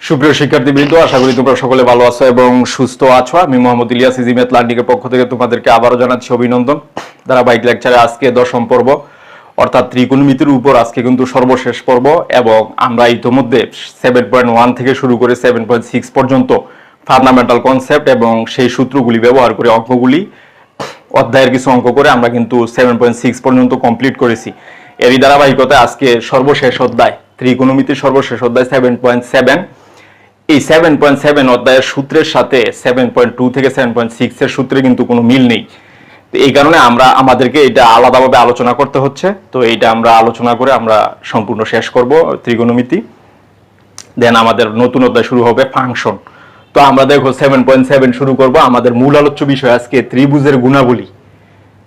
সুপ্রিয় শিক্ষার্থীবৃন্দ, আশা করি তোমরা সকলে ভালো আছো এবং সুস্থ আছো। আমি মোহাম্মদ ইলিয়াস ইজি ম্যাথ লার্নিংয়ের পক্ষ থেকে তোমাদেরকে আবারও জানাচ্ছি অভিনন্দন। ধারাবাহিক লেকচারে আজকে 10ম পর্ব অর্থাৎ ত্রিকোণমিতির উপর আজকে কিন্তু সর্বশেষ পর্ব এবং আমরা ইতিমধ্যে 7.1 থেকে শুরু করে 7.6 পর্যন্ত ফান্ডামেন্টাল কনসেপ্ট এবং সেই সূত্রগুলি ব্যবহার করে অঙ্কগুলি অধ্যায়ের কিছু অঙ্ক করে আমরা কিন্তু 7.6 পর্যন্ত কমপ্লিট করেছি। এরই ধারাবাহিকতায় আজকে সর্বশেষ অধ্যায় ত্রিকোণমিতির সর্বশেষ অধ্যায় 7.7। এই 7.7 অধ্যায়ের সূত্রের সাথে 7.2 থেকে 7.6 এর সূত্রে কিন্তু কোনো মিল নেই। তো এই কারণে আমাদেরকে এটা আলাদাভাবে আলোচনা করতে হচ্ছে। তো এইটা আমরা আলোচনা করে আমরা সম্পূর্ণ শেষ করব ত্রিকোণমিতি। দেন আমাদের নতুন অধ্যায় শুরু হবে ফাংশন। তো আমরা দেখো 7.7 শুরু করব। আমাদের মূল আলোচ্য বিষয় আজকে ত্রিভুজের গুণাবলী।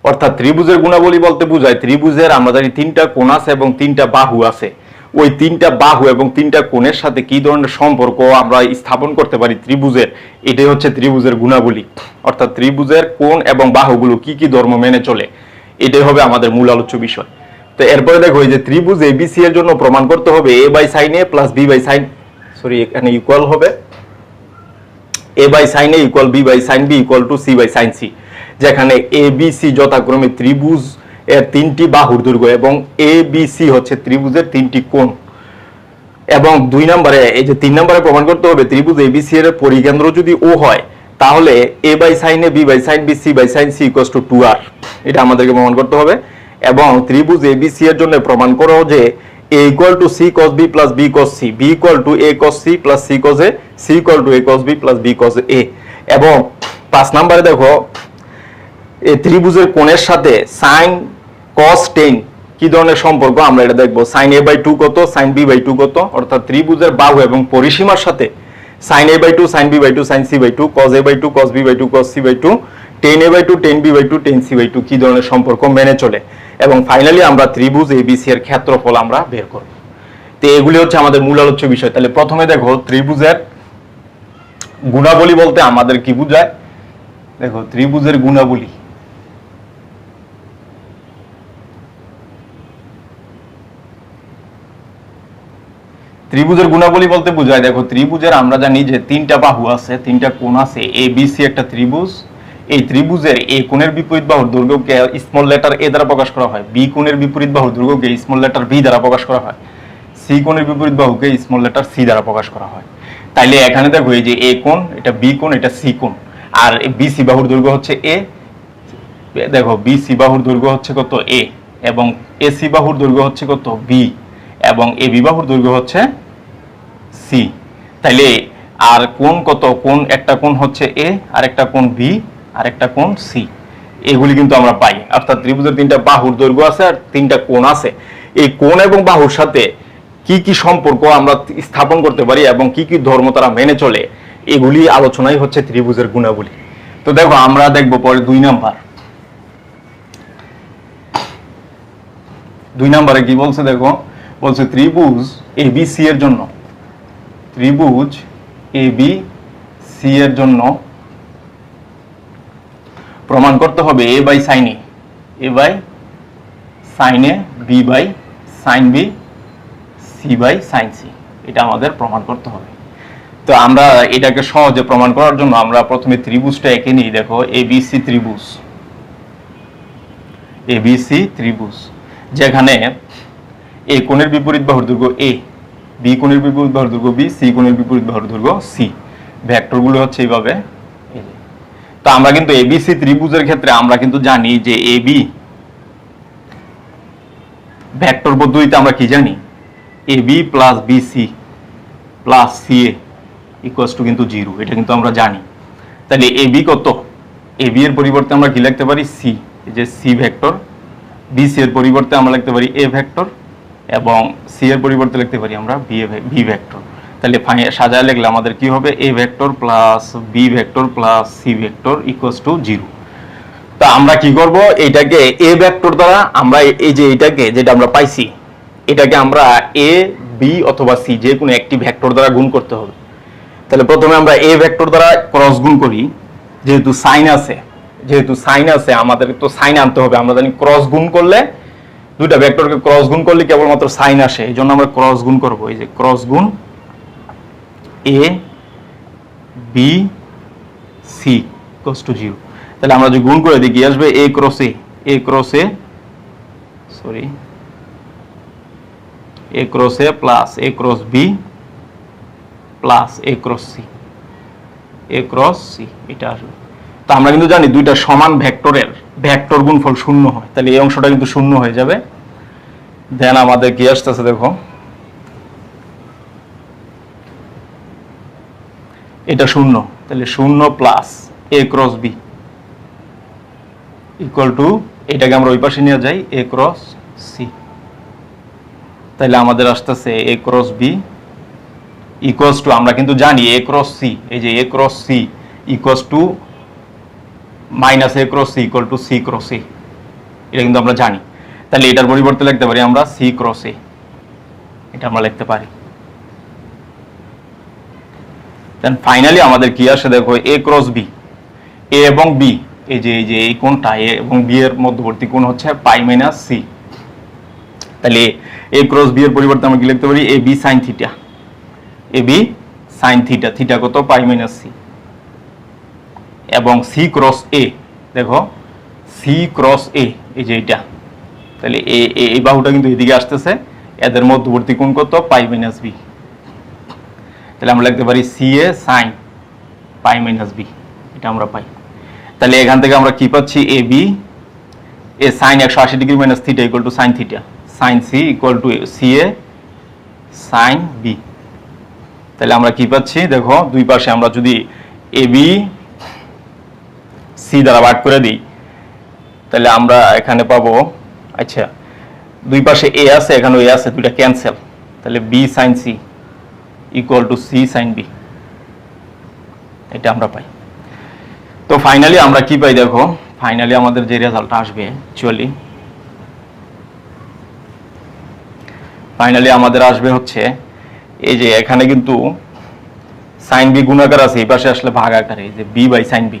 অর্থাৎ ত্রিভুজের গুণাবলী বলতে বোঝায় ত্রিভুজের আমরা জানি 3টা কোণ আছে এবং 3টা বাহু আছে। ওই 3টা বাহু এবং 3টা কোণের সাথে কি ধরনের সম্পর্ক আমরা স্থাপন করতে পারি ত্রিভুজের, এটাই হচ্ছে ত্রিভুজের গুণাবলী। অর্থাৎ ত্রিভুজের কোণ এবং বাহুগুলো কি কি ধর্ম মেনে চলে, এটাই হবে আমাদের মূল আলোচ্য বিষয়। তো এরপরে দেখো এই যে ত্রিভুজ এবিসি এর জন্য প্রমাণ করতে হবে a by sine a plus b by sine এখানে ইকুয়াল হবে a by sine a equal b by sine b equal to c by sine c, যেখানে a b c যথাক্রমে ত্রিভুজ এর 3টি বাহুর দৈর্ঘ্য এবং a b c হচ্ছে ত্রিভুজের 3টি কোণ। এবং 2 নম্বরে এই যে 3 নম্বরে প্রমাণ করতে হবে ত্রিভুজ ABC এর পরিকেন্দ্র যদি O হয় তাহলে a by sine a b by sine b c by sine c equals to 2r, এটা আমাদেরকে প্রমাণ করতে হবে। এবং ত্রিভুজ ABC এর জন্য প্রমাণ করো যে a equal to c cos b plus b cos c, b equal two a cos c plus c cos a, c equal to a cos b plus b cos a। এবং 5 নম্বরে দেখো এই ত্রিভুজের কোণের সাথে sin cos tan কি ধরনের সম্পর্ক আমরা এটা দেখব। sin a বাই 2 কত, sin b বাই 2 কত, অর্থাৎ ত্রিভুজের বাহু এবং পরিসীমার সাথে sin a by 2 sin b by 2 sin c by 2 cos a by 2 cos b by 2 cos c by 2 tan a by 2 tan b by 2 tan c by 2 কি ধরনের সম্পর্ক মেনে চলে। এবং ফাইনালি আমরা ত্রিভুজ ABC এর ক্ষেত্রফল আমরা বের করব। তো এগুলি হচ্ছে আমাদের মূল আলোচ্য বিষয়। তাহলে প্রথমে দেখো ত্রিভুজের গুণাবলী বলতে আমাদের কি বোঝায়। দেখো ত্রিভুজের গুণাবলী, ত্রিভুজের গুণাবলী বলতে বোঝায় দেখো ত্রিভুজের আমরা জানি যে 3টা বাহু আছে, 3টা কোণ আছে। ABC একটা ত্রিভুজ, এই ত্রিভুজের A কোণের বিপরীত বাহুর দৈর্ঘ্যকে স্মল লেটার a দ্বারা প্রকাশ করা হয়, B কোণের বিপরীত বাহুর দৈর্ঘ্যকে স্মল লেটার b দ্বারা প্রকাশ করা হয়, C কোণের বিপরীত বাহুকে স্মল লেটার c দ্বারা প্রকাশ করা হয়। তাইলে এখানে দেখো এই যে A কোণ, এটা B কোণ, এটা C কোণ, আর BC বাহুর দৈর্ঘ্য হচ্ছে A। দেখো BC বাহুর দৈর্ঘ্য হচ্ছে কত A, এবং AC বাহুর দৈর্ঘ্য হচ্ছে কত B, এবং AB বাহুর দৈর্ঘ্য হচ্ছে C। তাইলে আর কোণ কত, কোণ একটা কোণ হচ্ছে A, আর একটা কোণ B, আর একটা কোণ C, এগুলি কিন্তু আমরা পাই। অর্থাৎ ত্রিভুজের 3টা বাহুর দৈর্ঘ্য আছে আর 3টা কোণ আছে। এই কোণ এবং বাহুর সাথে কি কি সম্পর্ক আমরা স্থাপন করতে পারি এবং কি কি ধর্ম তারা মেনে চলে, এগুলি আলোচনাই হচ্ছে ত্রিভুজের গুণাবলী। তো দেখো আমরা দেখব পরে 2 নাম্বার। 2 নম্বরে কি বলছে দেখো, বলছে ত্রিভুজ ABC এর জন্য, ত্রিভুজ ABC এর জন্য প্রমাণ করতে হবে a by sin a by sin a, b by sin b, c by sin c, এটা আমাদের প্রমাণ করতে হবে। তো আমরা এটাকে সহজে প্রমাণ করার জন্য আমরা প্রথমে ত্রিভুজটা এঁকে নিই। দেখো ABC ত্রিভুজ, ABC ত্রিভুজ যেখানে A কোণের বিপরীত বাহুর দৈর্ঘ্য A, B কোণের বিপরীত বাহুর দৈর্ঘ্য B, C কোণের বিপরীত বাহুর দৈর্ঘ্য C, ভেক্টরগুলো হচ্ছে এইভাবে। তো আমরা কিন্তু ABC ত্রিভুজের ক্ষেত্রে আমরা কিন্তু জানি যে AB ভেক্টর পদ্ধতিতে আমরা কি জানি, AB plus BC plus CA equals to কিন্তু 0, এটা কিন্তু আমরা জানি। তাহলে AB কত, AB এর পরিবর্তে আমরা কি লিখতে পারি C, এই যে C ভেক্টর, BC এর পরিবর্তে আমরা লিখতে পারি A ভেক্টর, এবং C এর পরিবর্তে লিখতে পারি আমরা B ভেক্টর। তাহলে সাজায় লিখলে আমাদের কি হবে, A vector plus B vector plus C vector equals two 0। তো আমরা কি করব, এটাকে A ভেক্টর দ্বারা আমরা এই যে এটাকে যেটা আমরা পাইছি এটাকে আমরা A B অথবা C যে কোনো একটি ভেক্টর দ্বারা গুণ করতে হবে। তাহলে প্রথমে আমরা A ভেক্টর দ্বারা ক্রস গুণ করি, যেহেতু সাইন আছে আমাদের তো সাইন আনতে হবে। আমরা জানি ক্রস গুণ করলে, দুইটা ভেক্টরকে ক্রস গুণ করলে কেবলমাত্র সাইন আসে, এই জন্য আমরা ক্রস গুণ করব। এই যে ক্রস গুণ A B C equals two 0। তাহলে আমরা যদি গুণ করে দিই কি আসবে, এ cross A, A cross A sorry A cross A plus A cross B plus A cross C, A cross C এটা আসবে। তো আমরা কিন্তু জানি দুইটা সমান ভেক্টরের ভেক্টর গুণফল শূন্য হয়, তাহলে এই অংশটা কিন্তু শূন্য হয়ে যাবে। দেন আমাদের কি আসতেছে দেখো, এটা শূন্য, তাহলে শূন্য plus A cross B equal to, এটাকে আমরা ওই পাশে নিয়ে যাই, এ ক্রস সি। তাহলে আমাদের আসতেছে A cross B equals to, আমরা কিন্তু জানি এ ক্রস সি, এই যে A cross C equals to minus A cross C equal to C cross A, এটা কিন্তু আমরা জানি। তাহলে এটার পরিবর্তে লিখতে পারি আমরা সি ক্রস এ, এটা আমরা লিখতে পারি। দেন ফাইনালি আমাদের কি আসে দেখো, এ ক্রস বি, এ এবং বি, এই যে এই কোণটা এ এবং বি এর মধ্যবর্তী কোণ হচ্ছে পাই মাইনাস সি। তাহলে এ ক্রস বি এর পরিবর্তে আমরা কি লিখতে পারি, A B sine theta, A B sine theta, theta কত পাই মাইনাস সি, এবং সি ক্রস এ, দেখো সি ক্রস এ, এই যে এটা, তাহলে এই বাহুটা কিন্তু এদিকে আসতেছে, এদের মধ্যবর্তী কোণ কত পাই মাইনাস বি। তাহলে আমরা লিখতে পারি C A sine pi minus B, এটা আমরা পাই। তাহলে এখান থেকে আমরা কি পাচ্ছি, A B A sine 180 degree minus theta equal to sine theta, sine C equal to C A sine B. তাহলে আমরা কি পাচ্ছি দেখো, দুই পাশে আমরা যদি এ বি সি দ্বারা ভাগ করে দিই, তাহলে আমরা এখানে পাবো, আচ্ছা দুই পাশে এ আছে, এখানে এ আছে, দুইটা ক্যান্সেল, তাহলে B sine C equal to C sine B, এটা আমরা পাই। তো ফাইনালি আমরা কি পাই দেখো, ফাইনালি আমাদের যে রেজাল্ট আসবে, অ্যাকচুয়ালি ফাইনালি আমাদের আসবে হচ্ছে, এই যে এখানে কিন্তু সাইন বি গুণাকার আছে, এই পাশে আসলে ভাগ আকারে, এই যে B by sine B,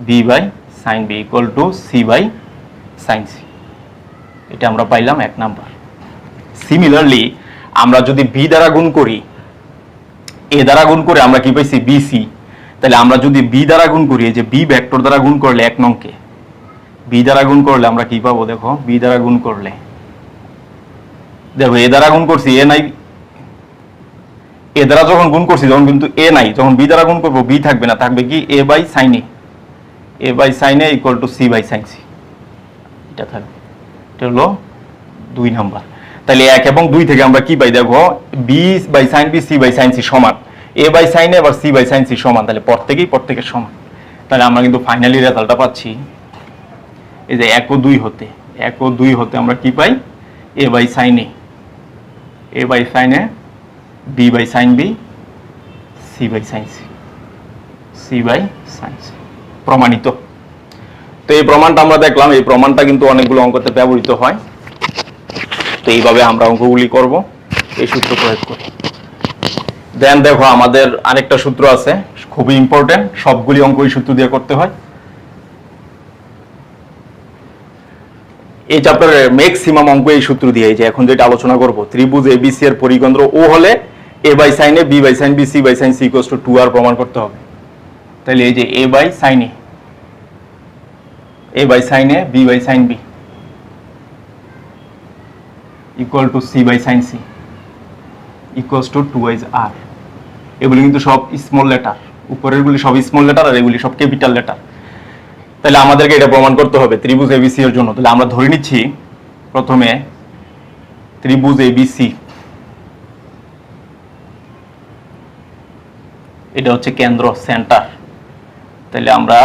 B by sine B equal to C by sine C, এটা আমরা পাইলাম 1 নাম্বার। সিমিলারলি আমরা যদি বি দ্বারা গুণ করি, এ দ্বারা গুণ করে আমরা কি পাইছি, বি সি। তাহলে আমরা যদি বি দ্বারা গুণ করি, এই যে বি ভেক্টর দ্বারা গুণ করলে 1 নংকে বি দ্বারা গুণ করলে আমরা কি পাবো দেখো, বি দ্বারা গুণ করলে দেখো, এ দ্বারা গুণ করছি এ নাই, এ দ্বারা যখন গুণ করছি তখন কিন্তু এ নাই, যখন বি দ্বারা গুণ করবো বি থাকবে না, থাকবে কি A by sine A, A by sine A equal to C by sine C, এটা থাকবে। এটা হলো 2 নাম্বার। তাহলে 1 এবং 2 থেকে আমরা কি পাই দেখো, B by sine B C by sine C সমান এ বাই সাইন এ আবার সি বাই সাইন সি সমান, তাহলে প্রত্যেকের সমান। তাহলে আমরা কিন্তু ফাইনালি রেজাল্টটা পাচ্ছি, এই যে 1 ও 2 হতে, 1 ও 2 হতে আমরা কি পাই, A by sine A, A by sine A, B by sine B, C by sine C, C by sine C, প্রমাণিত। তো এই প্রমাণটা আমরা দেখলাম, এই প্রমাণটা কিন্তু অনেকগুলো অঙ্কতে ব্যবহৃত হয়। তো এইভাবে আমরা অঙ্কগুলি করব এই সূত্র প্রয়োগ করে। দেন দেখো আমাদের আরেকটা সূত্র আছে, খুবই ইম্পর্টেন্ট, সবগুলি অঙ্ক এই সূত্র দিয়ে করতে হয়। এই চ্যাপ্টারের ম্যাক্সিমাম অঙ্ক এই সূত্র দিয়ে, যে এখন যেটা আলোচনা করব, ত্রিভুজ এবিসি এর পরিকেন্দ্র ও হলে A by sine A, B by sine B, C by sine C equals to 2r প্রমাণ করতে হবে। তাহলে এই যে A by sine A, A by sine A, B by sine B equal to C by sine C equals to 2r। এগুলি কিন্তু সব small letter, উপরের গুলি সব স্মল লেটার আর এগুলি সব ক্যাপিটাল লেটার। তাহলে আমাদেরকে এটা প্রমাণ করতে হবে ত্রিভুজ এবিসি এর জন্য। তাহলে আমরা ধরে নিচ্ছি প্রথমে ত্রিভুজ এবিসি, এটা হচ্ছে কেন্দ্র, সেন্টার। তাহলে আমরা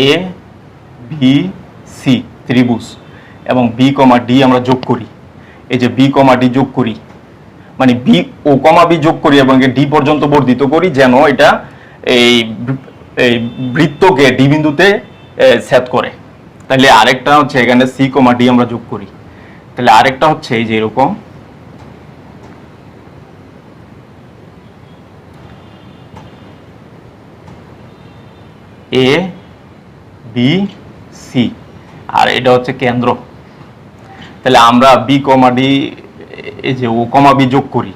এ বি সি ত্রিভুজ এবং বি কমা ডি আমরা যোগ করি, এই যে বি কমা ডি যোগ করি, মানে বি ও কমা বি যোগ করি এবং ডি পর্যন্ত বর্ধিত করি, যেন এটা এই বৃত্তকে ডি বিন্দুতে ছেদ করে। তাহলে আরেকটা হচ্ছে এখানে সি কমা ডি আমরা যোগ করি। তাহলে আরেকটা হচ্ছে এই যে এরকম এ বি সি, আর এটা হচ্ছে কেন্দ্র। তাহলে আমরা বি কমা ডি এই যে ও কমা বি যোগ করি,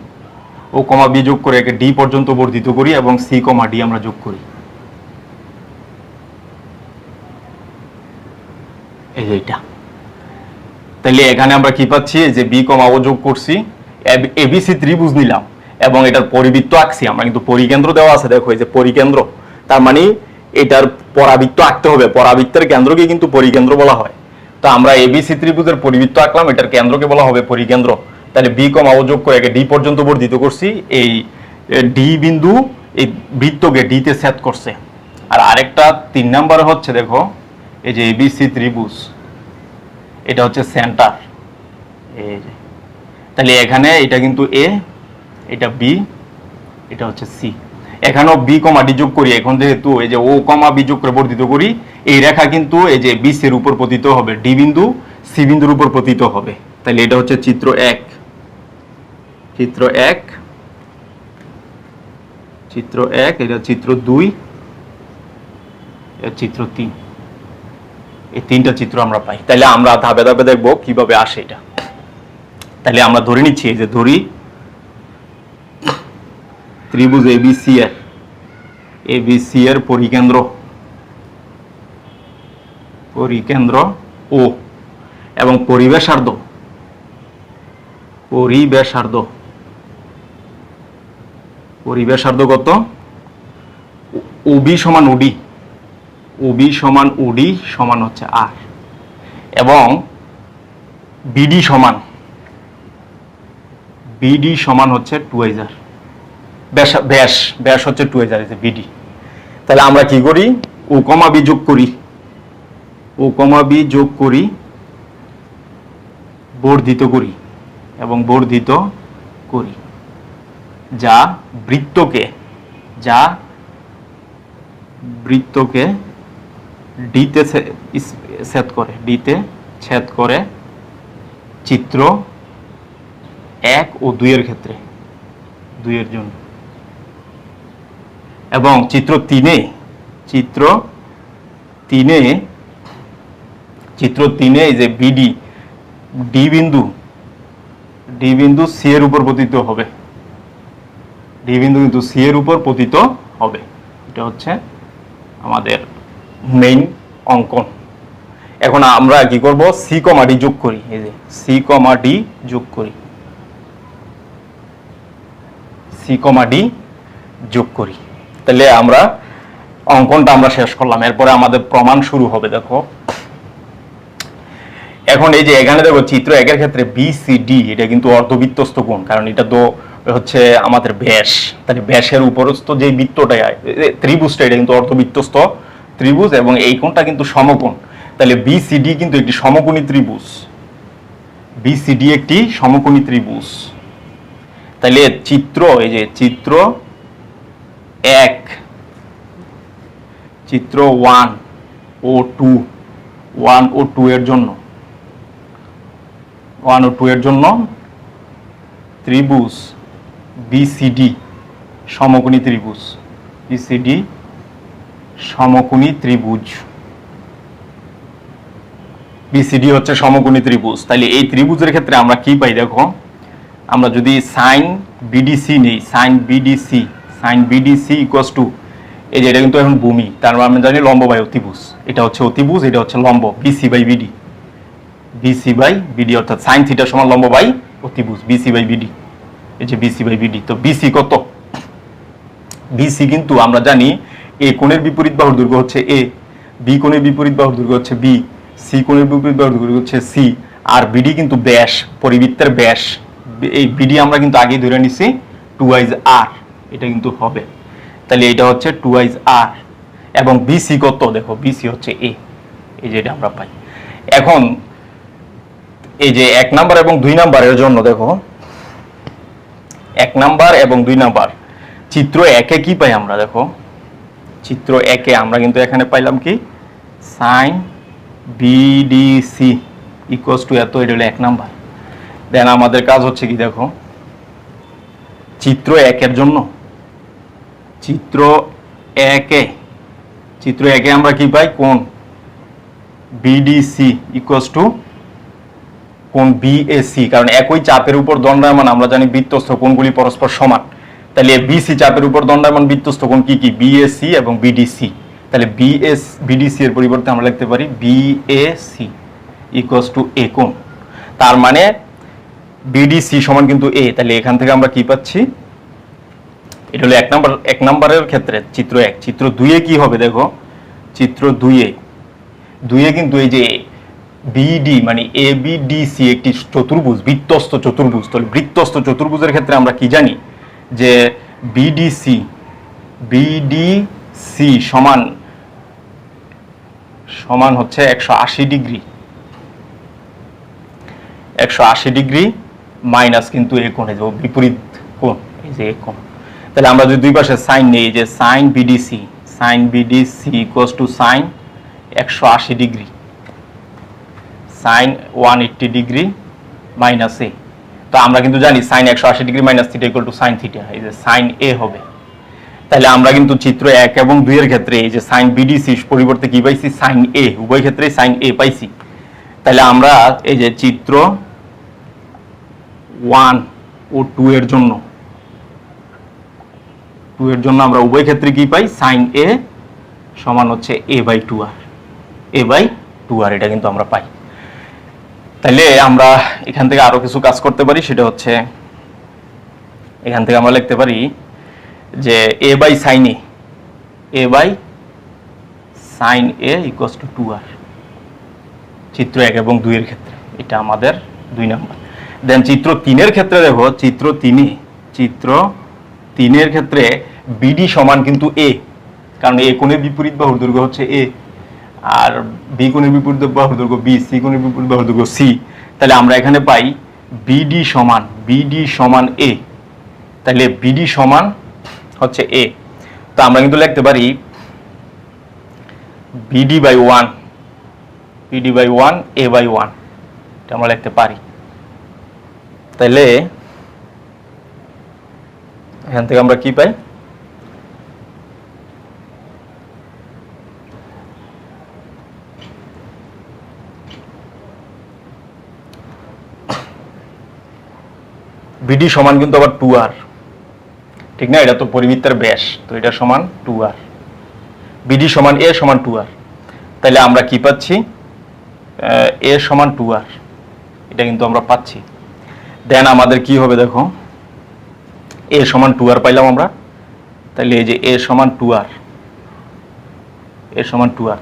ও কমা বি যোগ করে একে ডি পর্যন্ত বর্ধিত করি এবং সি কমা ডি আমরা যোগ করি, এই যে এটা। তাহলে এখানে আমরা কি পাচ্ছি, যে বি কমা ও যোগ করছি, এবিসি ত্রিভুজ নিলাম এবং এটার পরিবৃত্ত আঁকছি আমরা, কিন্তু পরিকেন্দ্র দেওয়া আছে দেখো, এই যে পরিকেন্দ্র, তার মানে এটার পরাবৃত্ত আঁকতে হবে, পরাবৃত্তের কেন্দ্রকে কিন্তু পরিকেন্দ্র বলা হয়। তো আমরা এবিসি ত্রিভুজের পরিবৃত্ত আঁকলাম, এটার কেন্দ্রকে বলা হবে পরিকেন্দ্র। তাহলে বি কমা ও যোগ করে একে ডি পর্যন্ত বর্ধিত করছি, এই ডি বিন্দু এই বৃত্তকে ডিতে ছেদ করছে। আর আরেকটা 3 নম্বরে হচ্ছে দেখো, এই যে এবিসি ত্রিভুজ, এটা হচ্ছে সেন্টার, এই যে। তাহলে এখানে এটা কিন্তু এ, এটা বি, এটা হচ্ছে সি। এখানেও বি কমা ডি যোগ করি, এখন যেহেতু এই যে ও কমা বি যোগ করে বর্ধিত করি, এই রেখা কিন্তু এই যে বি সি এর উপর পতিত হবে, ডি বিন্দু সি বিন্দুর উপর পতিত হবে। তাহলে এটা হচ্ছে চিত্র 1, চিত্র 1, চিত্র 1, এটা চিত্র 2, এটা চিত্র 3। এই 3টা চিত্র আমরা পাই। তাহলে আমরা ধাপে ধাপে দেখব কিভাবে আসে এটা। তাহলে আমরা ধরে নিচ্ছি, এই যে ধরি ত্রিভুজ এবিসি এর পরিকেন্দ্র ও এবং পরিবেশার্ধ কত, ওবি সমান ওডি, ওবি সমান ওডি সমান হচ্ছে আর, এবং বিডি সমান হচ্ছে 2r, ব্যাস হচ্ছে 2r, বিডি। তাহলে আমরা কি করি, ও কমা বি যোগ করি, বর্ধিত করি এবং বর্ধিত করি, যা বৃত্তকে ডিতে ছেদ করে চিত্র 1 ও 2 এর ক্ষেত্রে, 2 এর জন্য। এবং চিত্র 3-এ এই যে বিডি, ডি বিন্দু সি এর উপর পতিত হবে, ডি বিন্দু কিন্তু সি এর উপর পতিত হবে। এটা হচ্ছে আমাদের মেইন অঙ্কন। এখন আমরা কি করব, সি কমা ডি যোগ করি, এই যে সি কমা ডি যোগ করি, তাহলে আমরা অঙ্কনটা আমরা শেষ করলাম। এরপরে আমাদের প্রমাণ শুরু হবে। দেখো এখন এই যে এখানে দেখো চিত্র 1 এর ক্ষেত্রে বিসিডি, এটা কিন্তু অর্ধবৃত্তস্থ কোণ, কারণ এটা তো হচ্ছে আমাদের ব্যাস। তাহলে ব্যাসের উপরস্থ যে বৃত্তটা ত্রিভুজটা, এটা কিন্তু অর্ধবৃত্তস্থ ত্রিভুজ এবং এই কোণটা কিন্তু সমকোণ। তাহলে বিসিডি কিন্তু একটি সমকোণী ত্রিভুজ, তাহলে চিত্র, এই যে চিত্র 1, চিত্র 1 ও 2 এর জন্য, ত্রিভুজ বিসিডি সমকোণী ত্রিভুজ, বিসিডি হচ্ছে সমকোণী ত্রিভুজ। তাহলে এই ত্রিভুজের ক্ষেত্রে আমরা কি পাই, দেখো আমরা যদি সাইন বিডিসি নেই, সাইন বিডিসি ইকুয়ালস টু, এই যে এটা কিন্তু এখন ভূমি, তার মানে আমরা জানি লম্ব বাই অতিভুজ, এটা হচ্ছে অতিভুজ, এটা হচ্ছে লম্ব, বিসি বাই বিডি, অর্থাৎ সাইন থিটা সমান লম্ব বাই অতিভুজ, বিসি বাই বিডি। এই যে বিসি বাই বিডি, তো বিসি কত, বিসি কিন্তু আমরা জানি এ কোণের বিপরীত বাহুর দৈর্ঘ্য হচ্ছে এ, বি কোণের বিপরীত বাহুর দৈর্ঘ্য হচ্ছে বি, সি কোণের বিপরীত বাহুর দৈর্ঘ্য হচ্ছে সি, আর বিডি কিন্তু ব্যাস, পরিবৃত্তের ব্যাস। এই বিডি আমরা কিন্তু আগেই ধরে নিছি 2r, এটা কিন্তু হবে। তাহলে এটা হচ্ছে 2r এবং বিসি কত, দেখো বিসি হচ্ছে এ, এই যে এটা আমরা পাই। এখন এই যে 1 নাম্বার এবং 2 নাম্বারের জন্য দেখো, 1 নাম্বার এবং 2 নাম্বার চিত্র 1-এ কি পাই আমরা, দেখো চিত্র 1-এ আমরা কিন্তু এখানে পাইলাম কি, সাইন বিডিসি ইকুয়ালস টু এত, এটা হলো 1 নাম্বার। দেন আমাদের কাজ হচ্ছে কি, দেখো চিত্র 1-এর জন্য, চিত্র 1-এ আমরা কি পাই, কোণ বিডিসি ইকুয়ালস টু কোণ বিএসি, কারণ একই চাপের উপর দণ্ডায়মান আমরা জানি বৃত্তস্থ কোণগুলি পরস্পর সমান। তাহলে বিসি চাপের উপর দণ্ডায়মান বৃত্তস্থ কোণ কি কি? বিএসি এবং বিডিসি। তাহলে বিডিসি এর পরিবর্তে আমরা লিখতে পারি বিএসি ইকুয়ালস টু এ কোণ। তার মানে বিডিসি সমান কিন্তু এ। তাহলে এখান থেকে আমরা কি পাচ্ছি? এটা হলো এক নম্বরের ক্ষেত্রে চিত্র 1। চিত্র 2 কি হবে দেখো, চিত্র 2 কিন্তু এই যে বিডি মানে এ বি ডি সি একটি চতুর্ভুজ, বৃত্তস্থ চতুর্ভুজ। তাহলে বৃত্তস্থ চতুর্ভুজের ক্ষেত্রে আমরা কি জানি যে বিডিসি সমান হচ্ছে 180 ডিগ্রি, 180 ডিগ্রি মাইনাস কিন্তু এ কোণ, বিপরীত কোণ, এই যে এ কোণ। তাহলে আমরা যদি দুই পাশে সাইন নেই, যে sine BDC equals to sine 180 degree, sine 180 degree minus A. তো আমরা কিন্তু জানি sine 180 degree minus theta equal to sine theta, এই যে সাইন এ হবে। তাহলে আমরা কিন্তু চিত্র 1 এবং 2 এর ক্ষেত্রে এই যে সাইন বিডিসি পরিবর্তে কি পাইছি? সাইন এ, উভয় ক্ষেত্রেই সাইন এ পাইছি। তাহলে আমরা এই যে চিত্র 1 ও 2 এর জন্য আমরা উভয় ক্ষেত্রে কি পাই? সাইন এ সমান হচ্ছে a/2r, a/2r, এটা কিন্তু আমরা পাই। তাহলে আমরা এখান থেকে আরো কিছু কাজ করতে পারি, সেটা হচ্ছে এখান থেকে আমরা লিখতে পারি যে a/sin a equals to 2r, চিত্র 1 এবং 2 এর ক্ষেত্রে। এটা আমাদের 2 নাম্বার। দেন চিত্র 3 এর ক্ষেত্রে দেখো, চিত্র 3 এর ক্ষেত্রে বিডি সমান কিন্তু এ, কারণ এ কোণের বিপরীত বাহুর দৈর্ঘ্য হচ্ছে এ, আর বি কোণের বিপরীত বাহুর দৈর্ঘ্য বি, সি কোণের বিপরীত বাহুর দৈর্ঘ্য সি। তাহলে আমরা এখানে পাই বিডি সমান এ। তাহলে বিডি সমান হচ্ছে এ। তো আমরা কিন্তু লিখতে পারি BD/1 A/1, এটা আমরা লিখতে পারি। তাহলে এখান থেকে আমরা কি পাই? বিডি সমান কিন্তু আবার 2r, ঠিক না? এটা তো পরিবৃত্তের ব্যাস, তো এটা সমান 2r। বিডি সমান এ সমান 2r। তাহলে আমরা কি পাচ্ছি? এ সমান 2r, এটা কিন্তু আমরা পাচ্ছি। দেন আমাদের কি হবে দেখো, এ সমান 2r পাইলাম আমরা। তাহলে এই যে এ সমান 2r,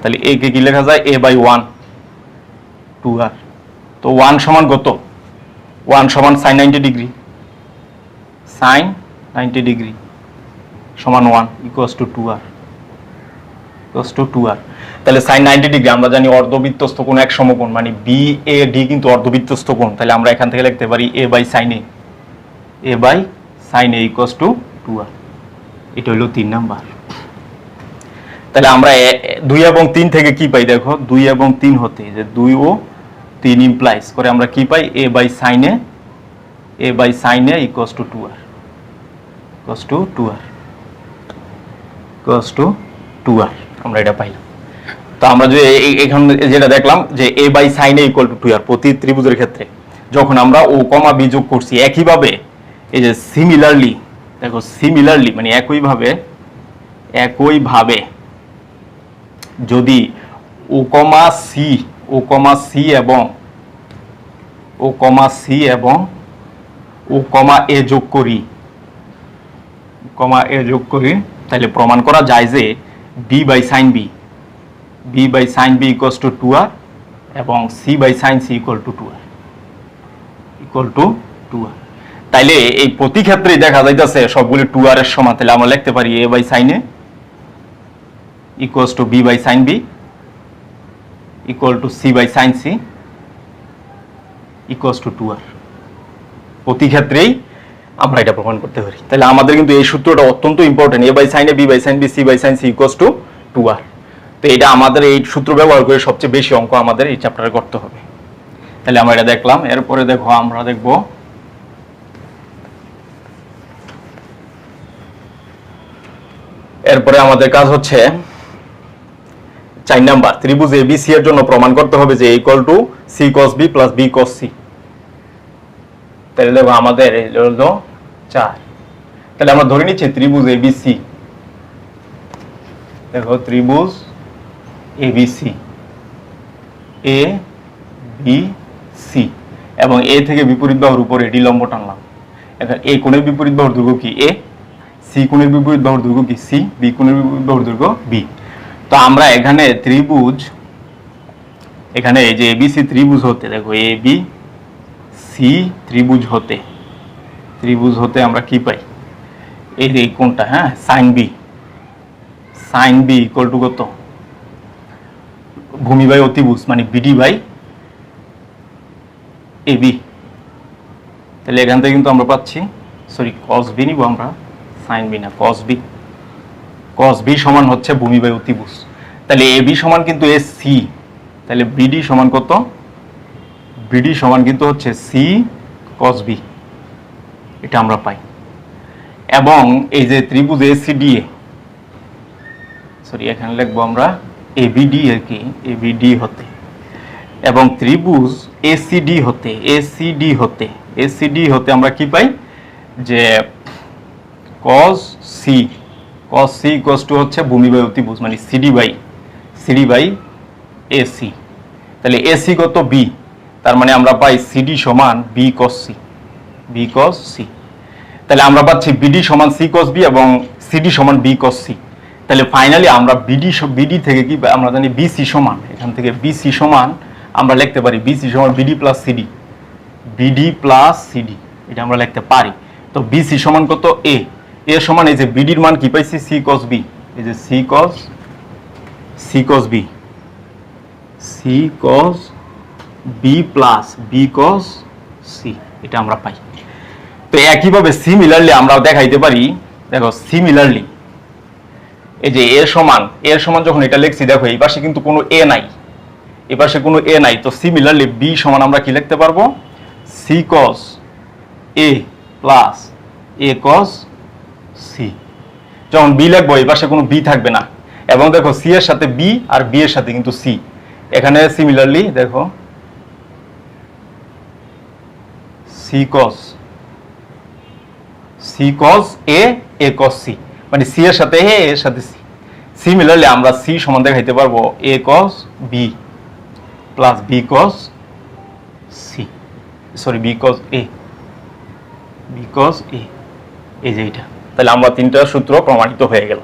তাহলে এ কে কি লেখা যায়? a/1 2r। তো 1 সমান কত? 1 সমান sin 90 ডিগ্রি, sin 90 ডিগ্রি সমান 1 ইকুয়ালস টু 2r। তাহলে sin 90 ডিগ্রি আমরা জানি অর্ধবৃত্তস্থ কোণ এক সমকোণ, মানে BAD কিন্তু অর্ধবৃত্তস্থ কোণ। তাহলে আমরা এখান থেকে লিখতে পারি a/sin a equals to 2r। এটা হলো 3 নাম্বার। তাহলে আমরা 2 এবং 3 থেকে কি পাই দেখো, 2 এবং 3 হতে যে 2 ও 3 ইমপ্লাইজ করে আমরা কি পাই? a/sin a equals to 2r, আমরা এটা পাইলাম। তো আমরা যে এখানে যেটা দেখলাম যে a/sin a equal two 2r প্রতি ত্রিভুজের ক্ষেত্রে যখন আমরা ও কমা বি যোগ করছি, একইভাবে এই যে সিমিলারলি দেখো, মানে একইভাবে যদি ও কমা সি এবং ও কমা এ যোগ করি, তাহলে প্রমাণ করা যায় যে b/sin b equals to 2r এবং c/sin c equal to 2r। তাইলে এই প্রতি ক্ষেত্রেই দেখা যাইতেছে সবগুলি 2r এর সমান। তাহলে আমরা লিখতে পারি a/sin a equals to b/sin b equal two c/sin c equals to 2r। প্রতি ক্ষেত্রেই আমরা এটা প্রমাণ করতে পারি। তাহলে আমাদের কিন্তু এই সূত্রটা অত্যন্ত important, a/sin a b/sin b c/sin c equals to 2r। তো এটা আমাদের এই সূত্র ব্যবহার করে সবচেয়ে বেশি অঙ্ক আমাদের এই চ্যাপ্টারে করতে হবে। তাহলে আমরা এটা দেখলাম। এরপরে দেখো আমরা দেখব এরপরে আমাদের কাজ হচ্ছে 4 নাম্বার, ত্রিভুজ ABC এর জন্য প্রমাণ করতে হবে যে a equal to c cos b plus b cos c। তাহলে দেখো আমাদের হলো 4। তাহলে আমরা ধরে নিচ্ছি ত্রিভুজ এবিসি, দেখো ত্রিভুজ এবিসি, এ বি সি, এবং এ থেকে বিপরীত বাহুর উপর এডি লম্ব টানলাম। এখন এ কোণের বিপরীত বাহুর দৈর্ঘ্য কি এ, সি কোণের বিপরীত বাহুর দৈর্ঘ্য কি সি, বি কোণের বিপরীত বাহুর দৈর্ঘ্য বি। তো আমরা এখানে ত্রিভুজ, এখানে এই যে এবিসি ত্রিভুজ হতে, দেখো এ বি সি ত্রিভুজ হতে আমরা কি পাই, এই যে কোণটা, হ্যাঁ, সাইন বি ইকুয়াল টু কত, ভূমি বাই অতিভুজ মানে বিডি বাই এবি। তাহলে এখান থেকে কিন্তু আমরা পাচ্ছি, সরি কস বি নিব আমরা, সাইন বি না, কস বি সমান হচ্ছে ভূমি বাই অতিভুজ। তাহলে এবি সমান কিন্তু এ সি, তাহলে বিডি সমান কত, বিডি সমান কিন্তু হচ্ছে সি কস বি, এটা আমরা পাই। এবং এই যে ত্রিভুজ এসিডি, সরি এখানে লিখবো আমরা এবিডি আর কি, এবিডি হতে, এবং ত্রিভুজ এসিডি হতে আমরা কি পাই, যে cos সি ইকুয়ালস টু হচ্ছে ভূমি বাই অতিভুজ মানে সিডি বাই এসি। তাহলে এসি কত বি, তার মানে আমরা পাই সিডি সমান বি cos সি। তাহলে আমরা পাচ্ছি বিডি সমান সি cos বি এবং সিডি সমান বি cos সি। তাহলে ফাইনালি আমরা বিডি থেকে কি আমরা জানি বিসি সমান, এখান থেকে বিসি সমান আমরা লিখতে পারি বিসি সমান বিডি প্লাস সিডি, এটা আমরা লিখতে পারি। তো বিসি সমান কত এ সমান এই যে বিডির মান কি পাইছি সি cos বি, এই যে C cos B plus B cos C, এটা আমরা পাই। তো একইভাবে সিমিলারলি আমরা দেখাইতে পারি, দেখো সিমিলারলি এই যে এর সমান যখন এটা লিখছি, দেখো এই পাশে কিন্তু কোনো এ নাই, তো সিমিলারলি বি সমান আমরা কি লিখতে পারবো, সি cos এ প্লাস এ cos সি। যখন বি লিখবো এই পাশে কোনো বি থাকবে না, এবং দেখো সি এর সাথে বি আর বি এর সাথে কিন্তু সি, এখানে সিমিলারলি দেখো সি cos এ cos সি, মানে সি এর সাথে এ এর সাথে সি। সিমিলারলি আমরা সি সমান দেখাইতে পারবো A cos B plus B cos C, sorry B cos A, এই যে এটা। তাহলে আমরা তিনটা সূত্র প্রমাণিত হয়ে গেল।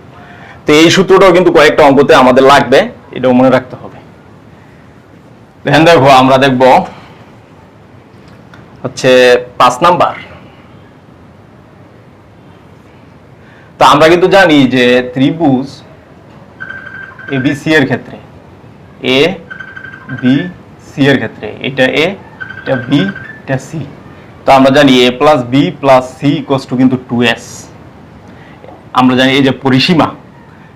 তো এই সূত্রটাও কিন্তু কয়েকটা অঙ্কতে আমাদের লাগবে, এটাও মনে রাখতে হবে। দেখেন, দেখো আমরা দেখব হচ্ছে 5 নাম্বার। তো আমরা কিন্তু জানি যে ত্রিভুজ এবিসি এর ক্ষেত্রে, এ বি সি এর ক্ষেত্রে, এটা এ, এটা বি, এটা সি। তো আমরা জানি A plus B plus C equals to কিন্তু 2s। আমরা জানি এই যে পরিসীমা,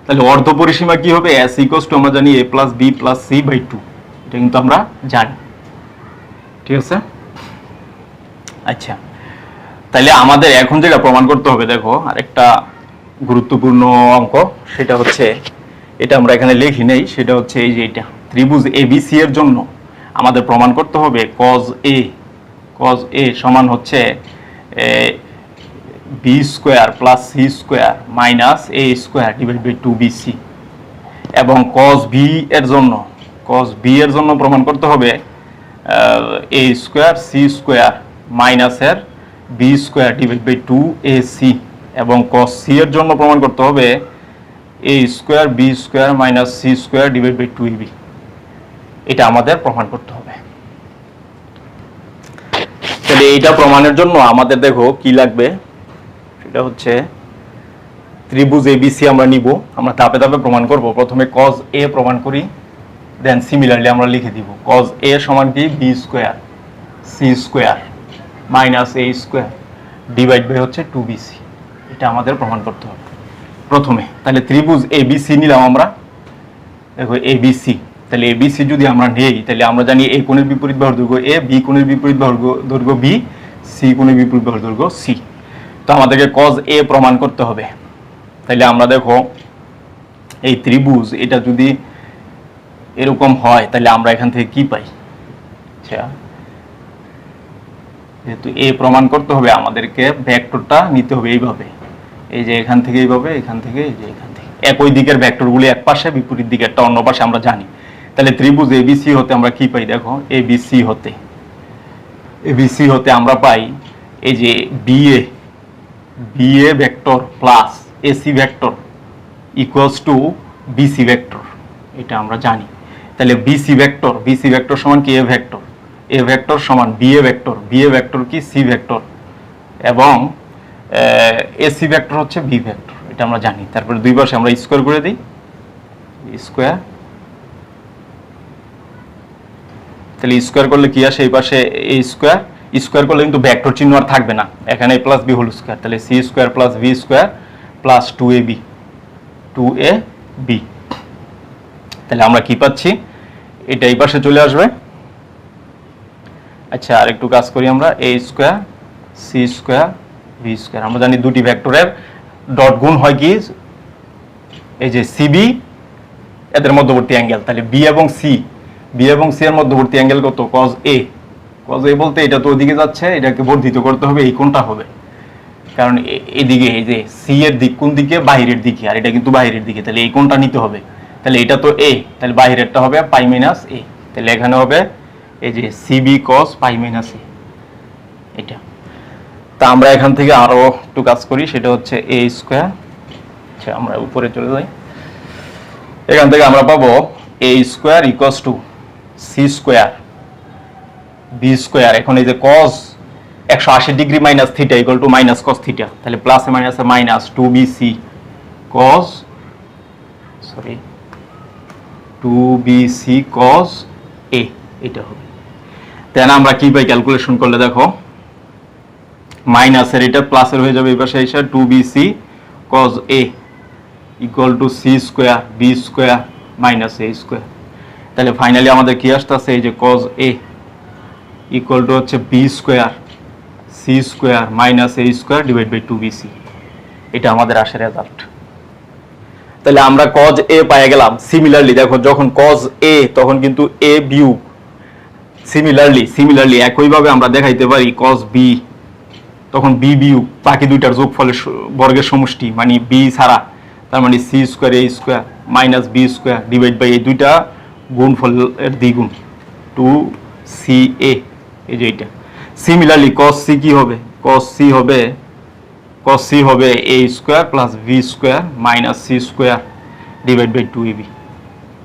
তাহলে অর্ধ পরিসীমা কি হবে, s ইকুয়ালস টু আমরা জানি a plus B plus C by 2, এটা কিন্তু আমরা জানি, ঠিক আছে। আচ্ছা, তাহলে আমাদের এখন যেটা প্রমাণ করতে হবে, দেখো আরেকটা গুরুত্বপূর্ণ অঙ্ক, সেটা হচ্ছে, এটা আমরা এখানে লিখি নেই, সেটা হচ্ছে এই যে এটা ত্রিভুজ এবিসি এর জন্য আমাদের প্রমাণ করতে হবে cos a সমান হচ্ছে B square plus C square minus A square divide by 2bc, এবং cos b এর জন্য প্রমাণ করতে হবে A square C square minus এর B square divide by 2ac, এবং cos c এর জন্য প্রমাণ করতে হবে A square B square minus C square divide by 2ab। এটা আমাদের প্রমাণ করতে হবে। তাহলে এইটা প্রমাণের জন্য আমাদের দেখো কি লাগবে, সেটা হচ্ছে ত্রিভুজ এবিসি আমরা নিব, আমরা ধাপে ধাপে প্রমাণ করব। প্রথমে cos a প্রমাণ করি, দেন সিমিলারলি আমরা লিখে দিব cos a সমান কি B square C square minus A square divide by হচ্ছে 2bc, এটা আমাদের প্রমাণ করতে হবে প্রথমে। তাহলে ত্রিভুজ এবিসি নিলাম আমরা, দেখো এবিসি, তাহলে এবিসি যদি আমরা নেই, তাহলে আমরা জানি এ কোণের বিপরীত বাহুর দৈর্ঘ্য এ, বি কোণের বিপরীত বাহুর দৈর্ঘ্য বি, সি কোণের বিপরীত বাহুর দৈর্ঘ্য সি। তো আমাদেরকে cos a প্রমাণ করতে হবে। তাহলে আমরা দেখো এই ত্রিভুজ এটা যদি এরকম হয়, তাহলে আমরা এখান থেকে কি পাই, আচ্ছা যেহেতু এ প্রমাণ করতে হবে আমাদেরকে ভেক্টরটা নিতে হবে এইভাবে, এই যে এখান থেকে এইভাবে, এখান থেকে, এই যে এখান থেকে, একই দিকের ভেক্টরগুলি এক পাশে, বিপরীত দিকেরটা অন্য পাশে আমরা জানি। তাহলে ত্রিভুজ এবিসি হতে আমরা কি পাই দেখো, এবিসি হতে আমরা পাই এই যে BA vector plus AC vector equals to BC vector, এটা আমরা জানি। তাহলে বিসি ভেক্টর সমান কি এ ভেক্টর সমান বিএ ভেক্টর কি সি ভেক্টর, এবং এসি ভেক্টর হচ্ছে বি ভেক্টর, এটা আমরা জানি। তারপরে দুই পাশে আমরা স্কোয়ার করে দিই, স্কোয়ার, তাহলে স্কোয়ার করলে কি আসে, এই পাশে এ স্কোয়ার করলে কিন্তু ভেক্টর চিহ্ন আর থাকবে না, এখানে a plus B whole square, তাহলে C square plus V square plus 2ab, তাহলে আমরা কি পাচ্ছি, এটা এই পাশে চলে আসবে। আচ্ছা, আর একটু কাজ করি আমরা, a square C square V square, আমরা জানি দুটি ভেক্টরের ডট গুণ হয় কি, এই যে সিবি এদের মধ্যবর্তী অ্যাঙ্গেল, তাহলে বি এবং সি এর মধ্যবর্তী অ্যাঙ্গেল কত, কজ এ বলতে এটা তো ওদিকে যাচ্ছে, এটাকে বর্ধিত করতে হবে, এই কোণটা হবে, কারণ এদিকে এই যে সি এর দিক কোন দিকে, বাহিরের দিকে, আর এটা কিন্তু বাহিরের দিকে, তাহলে এই কোণটা নিতে হবে। তাহলে এটা তো এ, তাহলে বাহিরেরটা হবে পাই মাইনাস এ, তাহলে এখানে হবে এই যে সিবি কস পাই মাইনাস এ, এটা। তা আমরা এখান থেকে আরো একটু কাজ করি, সেটা হচ্ছে এ স্কোয়ার, আচ্ছা আমরা উপরে চলে যাই, এখান থেকে আমরা পাবো A square equals to C square B square, এখন এই যে cos 180 degree minus theta equal to minus cos theta, তাহলে প্লাসে মাইনাসে মাইনাস 2bc কস, সরি 2bc কস এ, এটা হবে। দেন আমরা কি পাই ক্যালকুলেশন করলে দেখো, মাইনাসের এটা প্লাসের হয়ে যাবে, এই পাশে এসে 2bc cos A equal to C square B square minus A square, তাহলে ফাইনালি আমাদের কি আসতেছে, এই যে কস এ ইকুয়াল টু হচ্ছে B square C square minus A square divide by 2bc, এটা আমাদের আসে রেজাল্ট। তাহলে আমরা কজ এ পাই গেলাম। সিমিলারলি দেখো, যখন কজ এ তখন কিন্তু এ বিয়োগ, সিমিলারলি একইভাবে আমরা দেখাইতে পারি কজ বি তখন বি বিয়োগ বাকি দুইটার যোগফলের বর্গের সমষ্টি, মানে বি ছাড়া, তার মানে C square A square minus B square divide by এই দুইটা গুণফলের দ্বিগুণ 2ca, এই যে এটা। সিমিলারলি cos c কি হবে, cos c হবে a square plus B square minus C square divide by 2ab,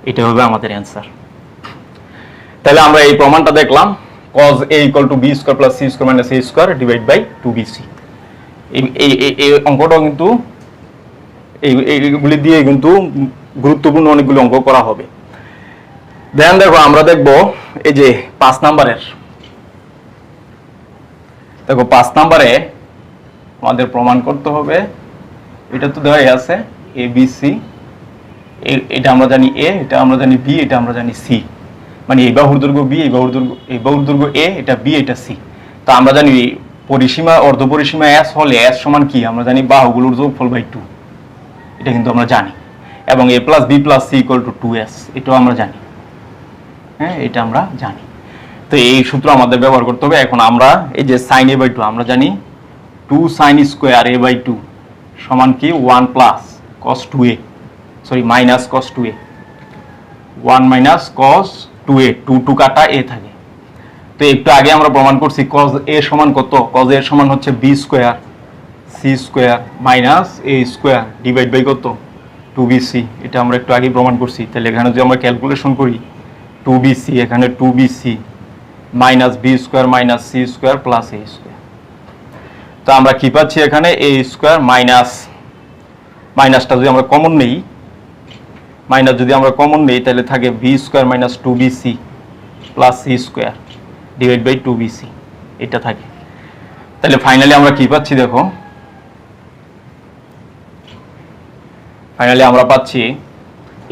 এটা হবে আমাদের অ্যান্সার। তাহলে আমরা এই প্রমাণটা দেখলাম, cos a equal to B square plus C square minus a square divide by 2bc। এই অঙ্কটাও কিন্তু এইগুলি দিয়ে কিন্তু গুরুত্বপূর্ণ অনেকগুলো অঙ্ক করা হবে। দেন দেখো আমরা দেখব এই যে 5 নাম্বারের, দেখো 5 নাম্বারে আমাদের প্রমাণ করতে হবে, এটা তো দেওয়াই আছে এ বি সি, এটা আমরা জানি এ, এটা আমরা জানি বি, এটা আমরা জানি সি, মানে এই বাহুর দৈর্ঘ্য বি, এই বাহুর দৈর্ঘ্য এ, এটা বি, এটা সি। তো আমরা জানি পরিসীমা অর্ধ পরিসীমা এস হলে এস সমান কি, আমরা জানি বাহুগুলোর যোগফল বাই 2, এটা কিন্তু আমরা জানি, এবং A plus B plus C equal to 2s, এটাও আমরা জানি, হ্যাঁ এটা আমরা জানি। তো এই সূত্র আমাদের ব্যবহার করতে হবে। এখন আমরা এই যে সাইন এ বাই 2 আমরা জানি 2 সাইন স্কোয়ার এ বাই 2 সমান কি 1 plus cos 2a, sorry minus cos 2a, 1 minus cos 2a, 2 কাটা a থাকে। তো একটু আগে আমরা প্রমাণ করছি কস a সমান কত, কস a সমান হচ্ছে b square C square minus a square divide by কত 2bc, এটা আমরা একটু আগে প্রমাণ করছি। তাহলে এখানে যদি আমরা ক্যালকুলেশন করি 2bc, এখানে 2bc minus B square minus C square plus A square, তো আমরা কি পাচ্ছি এখানে এ স্কোয়ার মাইনাসটা যদি আমরা কমন নেই, তাহলে থাকে B square minus 2bc plus C square divide by 2bc, এটা থাকে। তাহলে ফাইনালি আমরা কি পাচ্ছি দেখো, ফাইনালি আমরা পাচ্ছি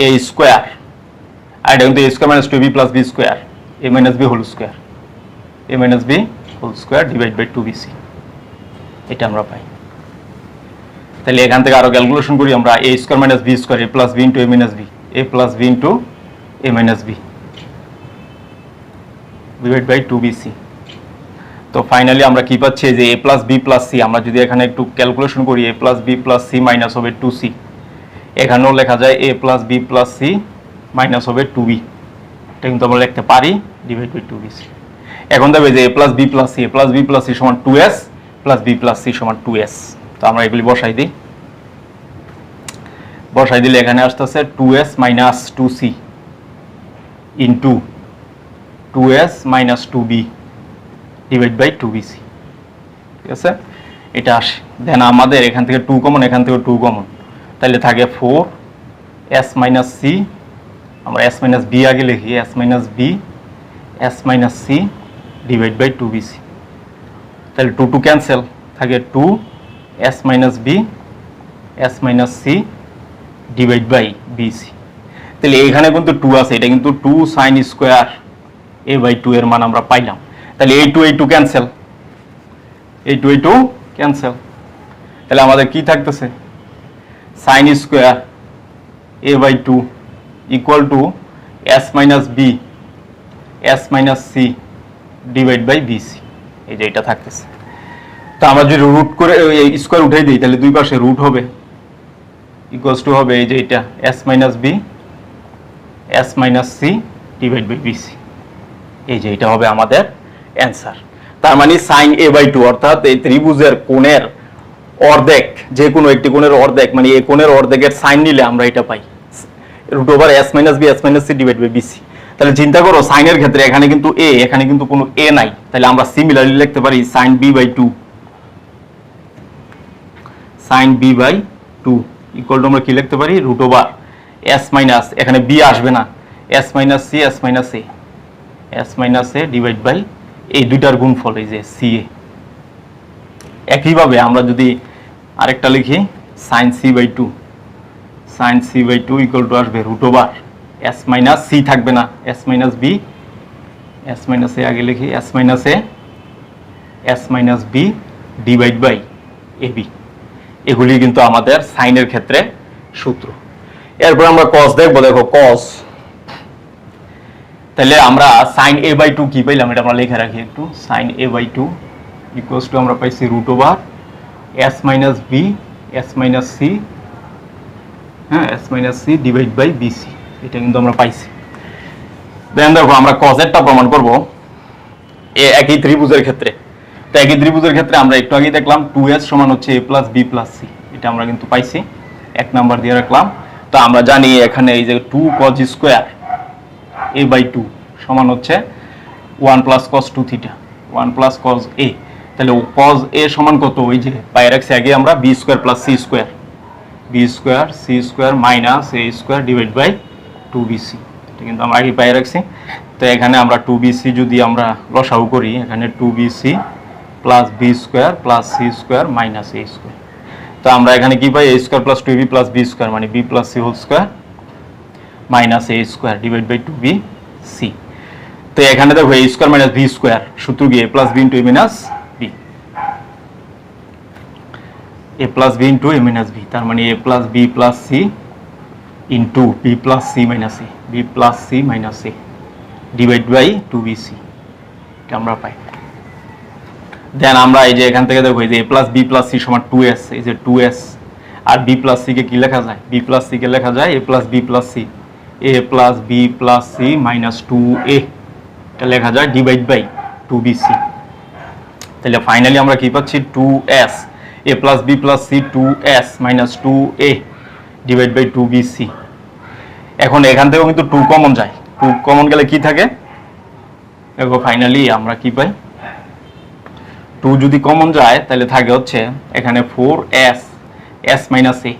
এ স্কোয়ার, আর এটা কিন্তু A square minus 2b plus B square A minus B whole square divide by 2bc, এটা আমরা পাই। তাহলে এখান থেকে আরো ক্যালকুলেশন করি আমরা, A square minus B square A plus B into A minus B, A plus B into A minus B divide by 2bc। তো তো ফাইনালি আমরা কি পাচ্ছি যে a plus B plus C, আমরা যদি এখানে একটু ক্যালকুলেশন করি a plus B plus C minus হবে 2c, এখানেও লেখা যায় a plus B plus C minus হবে 2b, এটা কিন্তু আমরা লিখতে পারি ডিভাইড বাই 2bc। এখন দেখবে যে a প্লাস বি প্লাস সি সমান 2s প্লাস বি প্লাস সি সমান 2s। তো আমরা এগুলি বসাই দিলে এখানে আসতেছে 2s minus 2c into 2s minus 2b divide by 2bc, ঠিক আছে, এটা আসে। দেন আমাদের এখান থেকে 2 কমন, এখান থেকে 2 কমন, তাহলে থাকে 4s মাইনাস c, আমরা s মাইনাস b আগে লিখি, s minus b s minus c divide by 2bc, তাহলে 2 টু ক্যান্সেল, থাকে 2s minus b s minus c divide by bc। তাহলে এখানে কিন্তু 2 আছে, এটা কিন্তু 2 sin স্কয়ার a বাই 2 এর মান আমরা পাইলাম। তাহলে এই 2 ক্যান্সেল, এই 2 ক্যান্সেল, তাহলে আমাদের কি থাকতেছে sin square a by 2 equal to s minus b s minus c divide by bc, এই যে এটা থাকতেছে। তো আমরা যদি রুট করে স্কয়ার উঠাই দিই তাহলে দুই পাশে রুট হবে, ইকুয়ালস টু হবে এই যে এটা s minus b s minus c divide by bc, এই যে এটা হবে আমাদের অ্যান্সার। তার মানে sin a বাই 2 অর্থাৎ এই ত্রিভুজের কোণের অর্ধেক, যে কোনো একটি কোণের অর্ধেক, মানে এই কোণের অর্ধেকের সাইন নিলে আমরা এটা পাই root over s minus b s minus c divide by bc। তাহলে চিন্তা করো সাইনের ক্ষেত্রে এখানে কিন্তু a, এখানে কিন্তু কোনো a নাই, তাহলে আমরা সিমিলারলি লিখতে পারি sin b by 2, sin b by 2 equal to আমরা কি লিখতে পারি রুট ওভার s মাইনাস, এখানে b আসবে না, s minus c s minus a divide by এই দুইটার গুণফল এই যে ca। একইভাবে আমরা যদি আরেকটা লিখি sin c by 2, sin c by 2 equal to আসবে root over s minus c থাকবে না, s minus b s minus a আগে লিখি s minus b divide by ab। এগুলি কিন্তু আমাদের সাইনের ক্ষেত্রে সূত্র। এরপর আমরা cos দেখবো, দেখো cos, তাহলে আমরা sin a বাই 2 কি পাইলাম এটা আমরা লিখে রাখি একটু, sin a by 2 equals to আমরা পাইছি root over s minus b s minus c, হ্যাঁ s minus c divide by bc, এটা কিন্তু আমরা পাইছি। দেন দেখো আমরা cos এরটা প্রমাণ করব একই ত্রিভুজের ক্ষেত্রে। তো একই ত্রিভুজের ক্ষেত্রে আমরা একটু আগে দেখলাম 2s সমান হচ্ছে a plus b plus c, এটা আমরা কিন্তু পাইছি, 1 নাম্বার দিয়ে রাখলাম। তো আমরা জানি এখানে এই যে 2 cos স্কয়ার a বাই 2 সমান হচ্ছে 1 plus cos 2 theta 1 plus cos a, তাহলে cos a সমান কত, ওই যে পাই রাখছি আগে আমরা b square plus c square minus a square divide by 2bc, এটা কিন্তু আমরা আগে পাই রাখছি। তো এখানে আমরা 2bc যদি আমরা লসাগু করি, এখানে 2bc plus b square plus c square minus a square, তো আমরা এখানে কি পাই a square plus 2b plus b square মানে b plus c whole square minus a square divide by 2bc। তো এখানে দেখো a square minus b square সূত্র কি a plus b into a minus b, a plus b into a minus b, তার মানে a plus b plus c into b plus c minus a, b plus c minus a divide by 2bc, এটা আমরা পাই। দেন আমরা এই যে এখান থেকে দেখো এই যে a plus b plus c সমান 2s, এই যে 2s আর b প্লাস c কে কি লেখা যায়, b প্লাস c কে লেখা যায় a plus b plus c, a plus b plus c minus 2a, এটা লেখা যায় ডিভাইড বাই 2bc। তাহলে ফাইনালি আমরা কি পাচ্ছি 2s a plus b plus c 2s minus 2a divide by 2bc। এখন এখান থেকেও কিন্তু 2 কমন যায়, 2 কমন গেলে কি থাকে দেখো ফাইনালি আমরা কি পাই 2 যদি কমন যায় তাহলে থাকে হচ্ছে এখানে 4s s minus a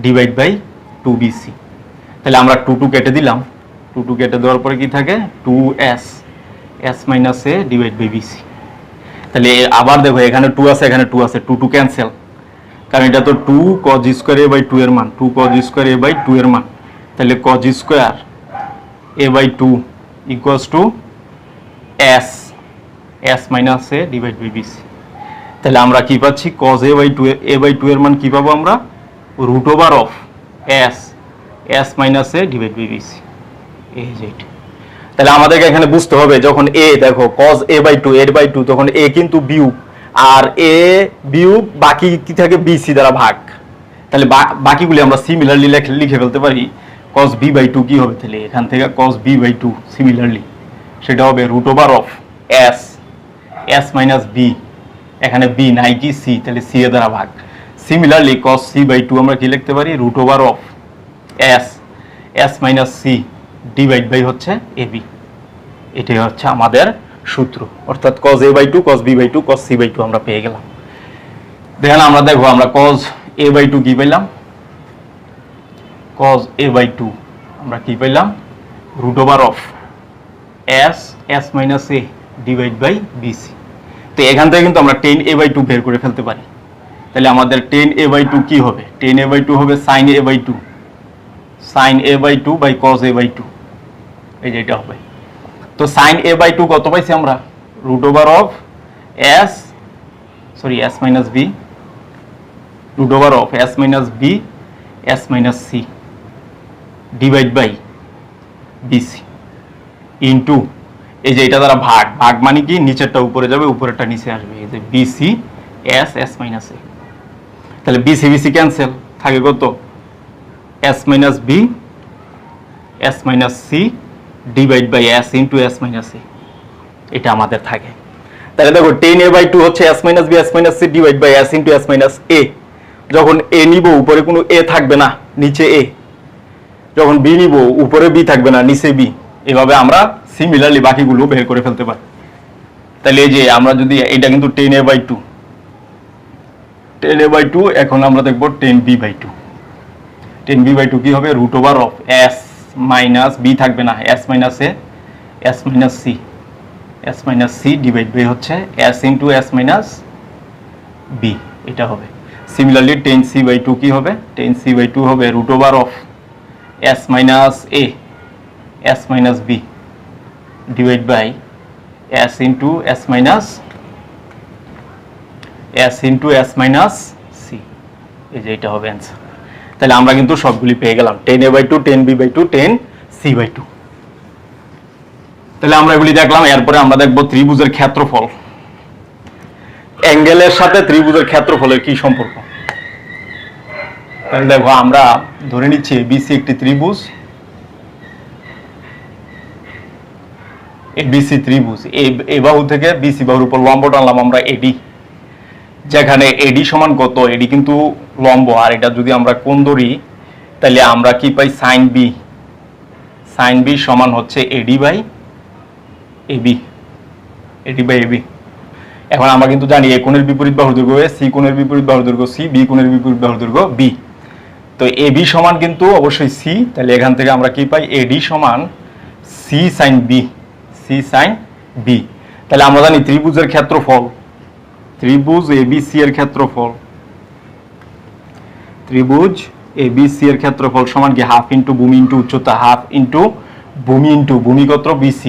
divide by 2bc। তাহলে আমরা 2 কেটে দিলাম, 2 কেটে দেওয়ার পরে কি থাকে 2s s minus a divide by bc। তাহলে আবার দেখো এখানে 2 আছে, এখানে 2 আছে, 2 ক্যান্সেল, কারণ এটা তো 2 cos স্কয়ার a বাই 2 এর মান, 2 cos স্কয়ার a বাই 2 এর মান, তাহলে cos square a by 2 equals to s s minus a divide by bc। তাহলে আমরা কি পাচ্ছি cos a বাই 2 এর মান কি পাবো আমরা root over of s s minus a divide by bc, এই যে এটা। তাহলে আমাদেরকে এখানে বুঝতে হবে যখন এ দেখো cos a/2 a/2 তখন এ কিন্তু বিয়োগ আর এ বিয়োগ বাকি কি থাকে bc দ্বারা ভাগ, তাহলে বাকিগুলি আমরা সিমিলারলি লিখে ফেলতে পারি। cos b/2 কি হবে তাহলে এখান থেকে cos b/2 সিমিলারলি সেটা হবে √of s মাইনাস b, এখানে b নাই কি c, তাহলে c এর দ্বারা ভাগ। সিমিলারলি cos c/2 আমরা কি লিখতে পারি √of s minus c divide by হচ্ছে ab। এটাই হচ্ছে আমাদের সূত্র, অর্থাৎ cos a/2 cos b/2 cos c/2 আমরা পেয়ে গেলাম। দেখেন আমরা দেখো আমরা cos a/2 কি পেলাম, cos a/2 আমরা কি পেলাম √of s minus a divide by bc। তো এখান থেকে কিন্তু আমরা tan a/2 বের করে ফেলতে পারি। তাহলে আমাদের tan a/2 কি হবে, tan a/2 হবে sin a/2 by cos a/2, এই যে এটা হবে। তো sin a/2 কত পাইছি আমরা √of s minus b √of s minus b s minus c divide by bc into এই যে এটা দ্বারা ভাগ, ভাগ মানে কি নিচেরটা উপরে যাবে উপরেরটা নিচে আসবে, এই যে bc s মাইনাস a। তাহলে bc ক্যান্সেল থাকে কত s minus b s minus c divide by s into s minus a, এটা আমাদের থাকে। তাহলে দেখো tan a/2 হচ্ছে s minus b s minus c divide by s into s minus a। যখন a নিব উপরে কোনো a থাকবে না নিচে a, যখন b নিব উপরে b থাকবে না নিচে b, এভাবে আমরা সিমিলারলি বাকিগুলো বের করে ফেলতে পারি। তাহলে এই যে আমরা যদি এটা কিন্তু tan a/2 এখন আমরা দেখব tan b/2। tan b/2 কি হবে √of s মাইনাস b থাকবে না s minus a s minus c divide by হচ্ছে s into s minus b, এটা হবে। সিমিলারলি tan c/2 কি হবে, tan c/2 হবে √of s minus a s minus b divide by s into s minus c, এই যে এটা হবে অ্যান্সার। তাহলে আমরা কিন্তু সবগুলি পেয়ে গেলাম tan a/2 tan b/2 tan c/2। তাহলে আমরা এগুলি দেখলাম। এরপরে আমরা দেখব ত্রিভুজের ক্ষেত্রফল। অ্যাঙ্গেলের সাথে ত্রিভুজের ক্ষেত্রফলের কি সম্পর্ক। তাহলে দেখো আমরা ধরে নিচ্ছি ABC একটি ত্রিভুজ, ABC ত্রিভুজ এ বাহু থেকে BC বাহুর উপর লম্ব টানলাম আমরা AD, যেখানে AD সমান কত, AD কিন্তু লম্ব, আর এটা যদি আমরা কোণ ধরি তাহলে আমরা কি পাই sin B সমান হচ্ছে AD বাই AB। এখন আমরা কিন্তু জানি A কোণের বিপরীত বাহুর দৈর্ঘ্য A, C কোণের বিপরীত বাহুর দৈর্ঘ্য C, B কোণের বিপরীত বাহুর দৈর্ঘ্য B। তো AB সমান কিন্তু অবশ্যই C, তাহলে এখান থেকে আমরা কি পাই AD সমান C sin B। তাহলে আমরা জানি ত্রিভুজের ক্ষেত্রফল, ত্রিভুজ ABC এর ক্ষেত্রফল, ত্রিভুজ ABC এর ক্ষেত্রফল সমান কি হাফ ইনটু ভূমি ইনটু উচ্চতা, হাফ ইনটু ভূমি ইনটু ভূমি কত BC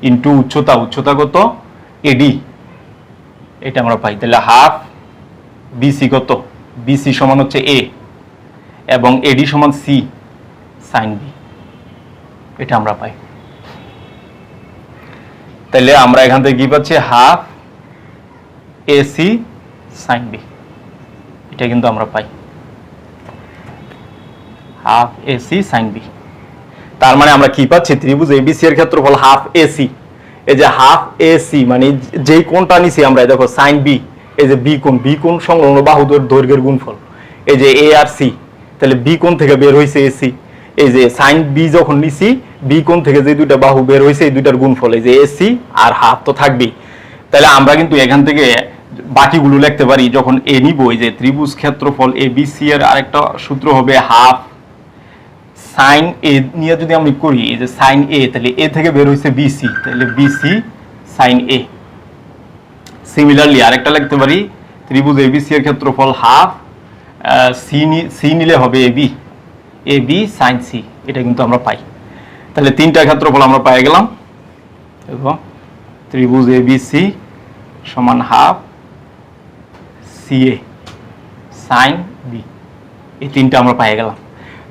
ইনটু উচ্চতা কত AD, এটা আমরা পাই। তাহলে হাফ BC কত, BC সমান হচ্ছে A এবং AD সমান C sin B, এটা আমরা পাই। তাহলে আমরা এখান থেকে কি পাচ্ছি হাফ AC sin B, এটা কিন্তু আমরা পাই হাফ AC sin B। তার মানে আমরা কি পাচ্ছি ত্রিভুজ ABC এর ক্ষেত্রফল হাফ AC। এই যে হাফ AC মানে যেই কোণটা নিছি আমরা, দেখো sin B, এই যে B কোণ সংলগ্ন বাহুর দৈর্ঘ্যের গুণফল, এই যে A আর C, তাহলে B কোণ থেকে বের হইছে AC। এই যে sin B যখন নিছি B কোণ থেকে যে দুইটা বাহু বের হইছে এই দুইটার গুণফল, এই যে AC আর হাফ তো থাকবেই। তাহলে আমরা কিন্তু এখান থেকে বাকিগুলো লিখতে পারি যখন A নিব, এই যে ত্রিভুজ ক্ষেত্রফল ABC এর আরেকটা সূত্র হবে হাফ sin A নিয়ে যদি আমি করি, এই যে sin A, তাহলে A থেকে বের হইছে BC, তাহলে BC sin A। সিমিলারলি আরেকটা লিখতে পারি ত্রিভুজ ABC এর ক্ষেত্রফল হাফ C নিলে হবে AB sin C, এটা কিন্তু আমরা পাই। তাহলে তিনটা ক্ষেত্রফল আমরা পেয়ে গেলাম। দেখো ত্রিভুজ ABC সমান হাফ CA sin B, এই তিনটা আমরা পেয়ে গেলাম।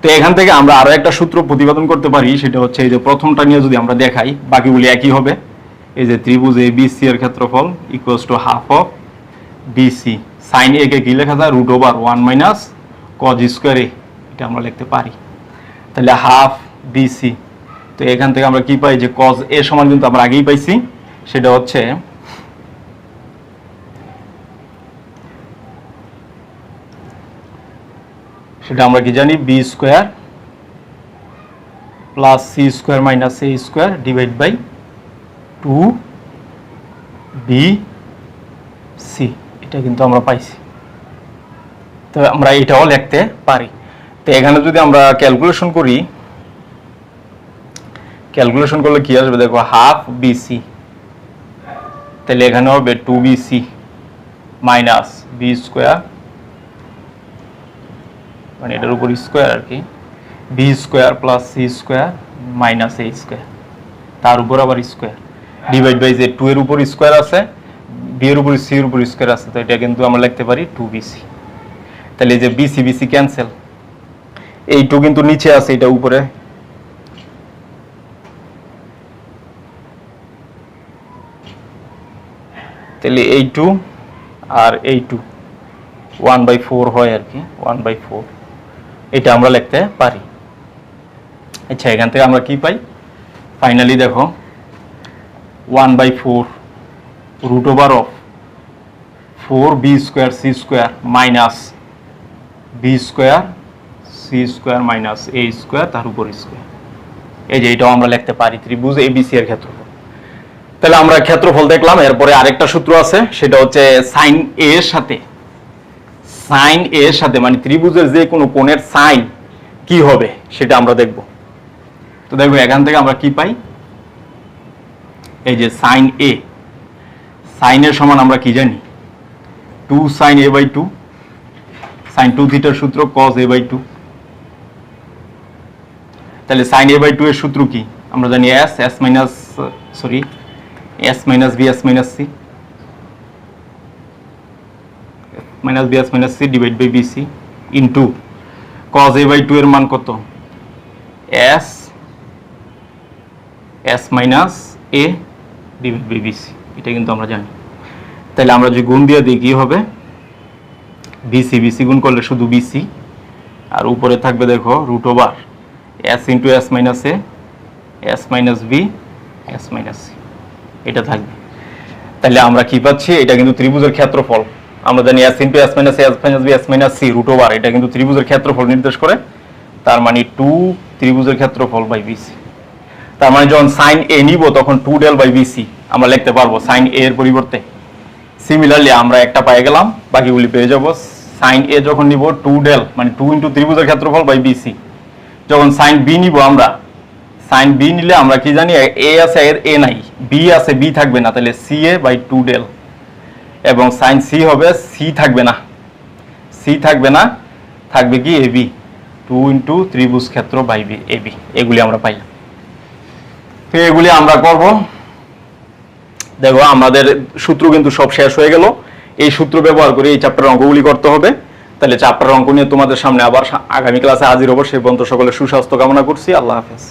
তো এখান থেকে আমরা আরো একটা সূত্র প্রতিপাদন করতে পারি, সেটা হচ্ছে এই যে প্রথমটা নিয়ে যদি আমরা দেখাই বাকিগুলি একই হবে। এই যে ত্রিভুজ এ বি সি এর ক্ষেত্রফল equals to half of BC, sine A কে কি লেখা যায় √1 মাইনাস কজ স্কয়ার এ, এটা আমরা লিখতে পারি। তাহলে হাফ বিসি, তো এখান থেকে আমরা কি পাই যে কজ এ সমান কিন্তু আমরা আগেই পাইছি, সেটা হচ্ছে সেটা আমরা কি জানি B square plus C square minus A square divide by 2 B C, এটা কিন্তু আমরা পাইছি। তো আমরা এটাও লিখতে পারি। তো এখানে যদি আমরা ক্যালকুলেশন করি, ক্যালকুলেশন করলে কি আসবে দেখো হাফ বিসি, তাহলে এখানে হবে 2 বিসি মাইনাস বি স্কয়ার, মানে এটার উপর স্কয়ার আর কি, B square plus C square minus A square, তার উপর আবার স্কয়ার ডিভাইড বাই যে 2 এর উপর স্কয়ার আছে, বি এর উপর সি এর উপর স্কয়ার আছে, তো এটা কিন্তু আমরা লিখতে পারি 2 বিসি। তাহলে এই যে বিসি বিসি ক্যান্সেল, এই 2 কিন্তু নিচে আছে, এটা উপরে, তাহলে এই 2 আর এই 2 1/4 হয় আর কি, 1/4, এটা আমরা লিখতে পারি। আচ্ছা, এখান থেকে আমরা কি পাই ফাইনালি দেখো 1/4 √4 B square C square minus B square C square minus A square তার উপর স্কয়ার, এই যে এটাও আমরা লিখতে পারি ত্রিভুজ এবিসি এর ক্ষেত্রফল। তাহলে আমরা ক্ষেত্রফল দেখলাম, এরপরে আরেকটা সূত্র আছে, সেটা হচ্ছে সাইন এ এর সাথে মানে ত্রিভুজের যে কোনো কোণের সাইন কি হবে সেটা আমরা দেখব। তো দেখো এখান থেকে আমরা কি পাই, এই যে সাইন এ, সাইনের সমান আমরা কি জানি 2 sin a/2, sin 2 থিটার সূত্র cos a/2। তাহলে sin a/2 এর সূত্র কি আমরা জানি s minus b s minus c minus b s minus c divide by bc into cos a/2 এর মান কত s minus a divide by bc, এটা কিন্তু আমরা জানি। তাহলে আমরা যে গুণ দিয়ে দিই কি হবে bc গুণ করলে শুধু bc, আর উপরে থাকবে দেখো √s into s minus a s minus b s minus c, এটা থাকবে। তাহলে আমরা কি পাচ্ছি, এটা কিন্তু ত্রিভুজের ক্ষেত্রফল, আমরা জানি s into s minus a s minus b s minus c √, এটা কিন্তু ত্রিভুজের ক্ষেত্রফল নির্দেশ করে, তার মানে 2 ত্রিভুজের ক্ষেত্রফল বাই bc। তার মানে যখন sin a নিব তখন 2 del বাই bc আমরা লিখতে পারবো sin a এর পরিবর্তে। সিমিলারলি আমরা একটা পেয়ে গেলাম, বাকিগুলি পেয়ে যাব। sin a যখন নিব 2 del মানে 2 ইনটু ত্রিভুজের ক্ষেত্রফল বাই bc। যখন sin b নিব আমরা, sin b নিলে আমরা কি জানি a আছে এর a নাই, b আছে b থাকবে না, তাহলে ca বাই 2 del, এবং sin c হবে c থাকবে না, থাকবে কি ab, 2 ইনটু ত্রিভুজ ক্ষেত্র বাই ab, এগুলি আমরা পাই। তো এগুলি আমরা করব। দেখো আমাদের সূত্র কিন্তু সব শেষ হয়ে গেল, এই সূত্র ব্যবহার করে এই চ্যাপ্টারের অঙ্কগুলি করতে হবে। তাহলে চ্যাপ্টারের অঙ্ক নিয়ে তোমাদের সামনে আবার আগামী ক্লাসে হাজির হবো। সেই পর্যন্ত সকলের সুস্বাস্থ্য কামনা করছি। আল্লাহ হাফেজ।